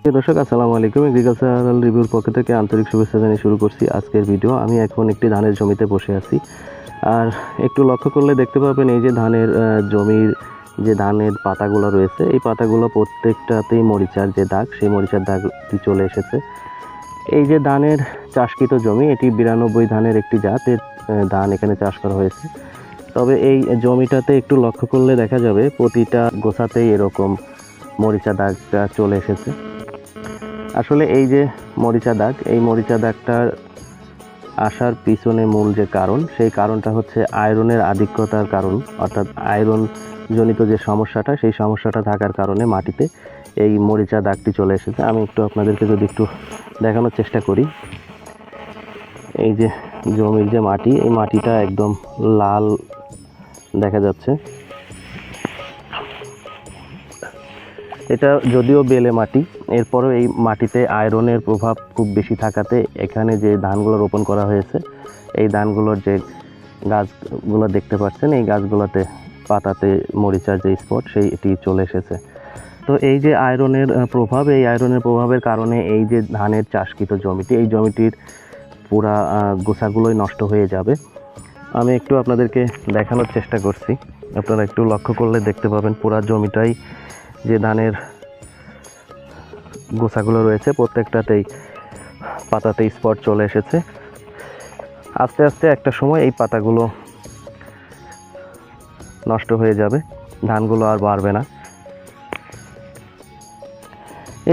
প্রিয় দর্শক, আসসালামু আলাইকুম। এগ্রিকালচারাল রিভিউর পক্ষ থেকে আন্তরিক শুভেচ্ছা জানিয়ে শুরু করছি আজকের ভিডিও। আমি এখন একটি ধানের জমিতে বসে আছি। আর একটু লক্ষ্য করলে দেখতে পাবেন এই যে ধানের জমির যে ধানের পাতাগুলো রয়েছে, এই পাতাগুলো প্রত্যেকটাতেই মরিচার যে দাগ, সেই মরিচার দাগটি চলে এসেছে। এই যে ধানের চাষকৃত জমি, এটি 92 ধানের একটি জাতের ধান এখানে চাষ করা হয়েছে। তবে এই জমিটাতে একটু লক্ষ্য করলে দেখা যাবে প্রতিটা গোছাতেই এরকম মরিচা দাগটা চলে এসেছে। আসলে এই যে মরিচা দাগ, এই মরিচা দাগটার আসার পিছনে মূল যে কারণ, সেই কারণটা হচ্ছে আয়রনের আধিক্যতার কারণ, অর্থাৎ আয়রন জনিত যে সমস্যাটা, সেই সমস্যাটা থাকার কারণে মাটিতে এই মরিচা দাগটি চলে এসেছে। আমি একটু আপনাদেরকে যদি একটু দেখানোর চেষ্টা করি, এই যে জমির যে মাটি, এই মাটিটা একদম লাল দেখা যাচ্ছে। এটা যদিও বেলে মাটি, এরপরও এই মাটিতে আয়রনের প্রভাব খুব বেশি থাকাতে এখানে যে ধানগুলো রোপণ করা হয়েছে, এই ধানগুলোর যে গাছগুলো দেখতে পাচ্ছেন, এই গাছগুলোতে পাতাতে মরিচার যে স্পট, সেইটি চলে এসেছে। তো এই যে আয়রনের প্রভাব, এই আয়রনের প্রভাবের কারণে এই যে ধানের চাষকৃত জমিটি, এই জমিটির পুরা গোছাগুলোই নষ্ট হয়ে যাবে। আমি একটু আপনাদেরকে দেখানোর চেষ্টা করছি, আপনারা একটু লক্ষ্য করলে দেখতে পাবেন পুরা জমিটাই যে ধানের গোছাগুলো রয়েছে, প্রত্যেকটাতেই পাতাতে স্পট চলে এসেছে। আস্তে আস্তে একটা সময় এই পাতাগুলো নষ্ট হয়ে যাবে, ধানগুলো আর বাড়বে না।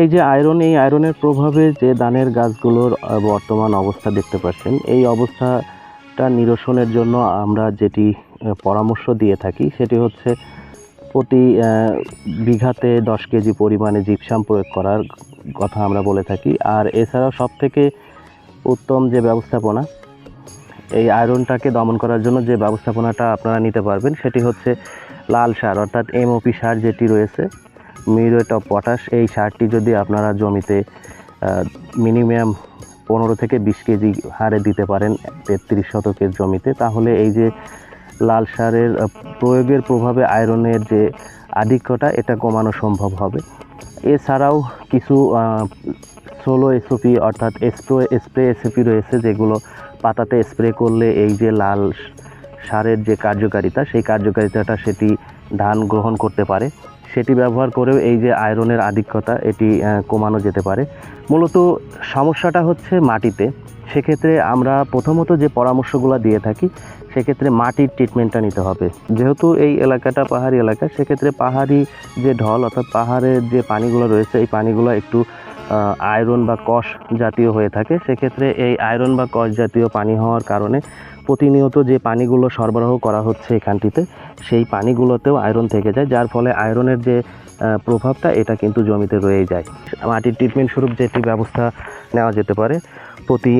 এই যে আয়রন, এই আয়রনের প্রভাবে যে ধানের গাছগুলোর বর্তমান অবস্থা দেখতে পাচ্ছেন, এই অবস্থাটা নিরসনের জন্য আমরা যেটি পরামর্শ দিয়ে থাকি, সেটি হচ্ছে প্রতি বিঘাতে 10 কেজি পরিমাণে জিপসাম প্রয়োগ করার কথা আমরা বলে থাকি। আর এছাড়াও সবথেকে উত্তম যে ব্যবস্থাপনা, এই আয়রনটাকে দমন করার জন্য যে ব্যবস্থাপনাটা আপনারা নিতে পারবেন, সেটি হচ্ছে লাল সার, অর্থাৎ এমওপি সার যেটি রয়েছে, মিউরেট অফ পটাশ। এই সারটি যদি আপনারা জমিতে মিনিমাম 15 থেকে 20 কেজি হারে দিতে পারেন 33 শতকের জমিতে, তাহলে এই যে লাল সারের প্রয়োগের প্রভাবে আয়রনের যে আধিক্যটা, এটা কমানো সম্ভব হবে। এছাড়াও কিছু সোলো এসওপি অর্থাৎ স্প্রে এসওপি রয়েছে, যেগুলো পাতাতে স্প্রে করলে এই যে লাল সারের যে কার্যকারিতা, সেই কার্যকারিতাটা সেটি ধান গ্রহণ করতে পারে। সেটি ব্যবহার করেও এই যে আয়রনের আধিক্যতা, এটি কমানো যেতে পারে। মূলত সমস্যাটা হচ্ছে মাটিতে। সেক্ষেত্রে আমরা প্রথমত যে পরামর্শগুলো দিয়ে থাকি, সেক্ষেত্রে মাটির ট্রিটমেন্টটা নিতে হবে। যেহেতু এই এলাকাটা পাহাড়ি এলাকা, সেক্ষেত্রে পাহাড়ি যে ঢল, অর্থাৎ পাহাড়ের যে পানিগুলো রয়েছে, এই পানিগুলো একটু আয়রন বা কষ জাতীয় হয়ে থাকে। সেক্ষেত্রে এই আয়রন বা কষ জাতীয় পানি হওয়ার কারণে প্রতিনিয়ত যে পানিগুলো সরবরাহ করা হচ্ছে এখানটিতে, সেই পানিগুলোতেও আয়রন থেকে যায়, যার ফলে আয়রনের যে প্রভাবটা, এটা কিন্তু জমিতে রয়ে যায়। মাটির ট্রিটমেন্ট স্বরূপ যেটি ব্যবস্থা নেওয়া যেতে পারে, প্রতি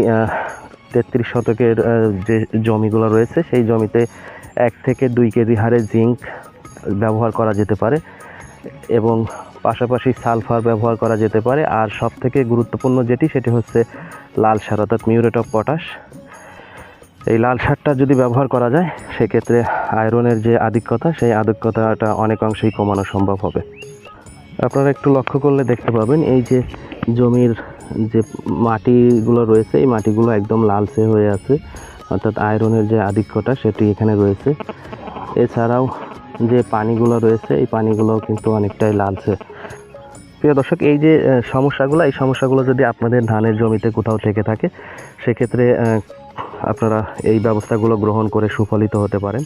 33 শতকের যে জমিগুলো রয়েছে, সেই জমিতে 1 থেকে 2 কেজি হারে জিঙ্ক ব্যবহার করা যেতে পারে, এবং পাশাপাশি সালফার ব্যবহার করা যেতে পারে। আর সবথেকে গুরুত্বপূর্ণ যেটি, সেটি হচ্ছে লাল সার, অর্থাৎ মিউরেট অফ পটাশ। এই লাল সারটা যদি ব্যবহার করা যায়, সেক্ষেত্রে আয়রনের যে আধিক্যতা, সেই আধিক্যতাটা অনেকাংশেই কমানো সম্ভব হবে। আপনারা একটু লক্ষ্য করলে দেখতে পাবেন এই যে জমির যে মাটিগুলো রয়েছে, এই মাটিগুলো একদম লালচে হয়ে আছে, অর্থাৎ আয়রনের যে আধিক্যতা, সেটি এখানে রয়েছে। এছাড়াও যে পানিগুলো রয়েছে, এই পানিগুলোও কিন্তু অনেকটাই লালচে। প্রিয় দর্শক, এই যে সমস্যাগুলো, এই সমস্যাগুলো যদি আপনাদের ধানের জমিতে কোথাও থেকে থাকে, সেক্ষেত্রে আপনারা এই ব্যবস্থাগুলো গ্রহণ করে সুফলিত হতে পারেন।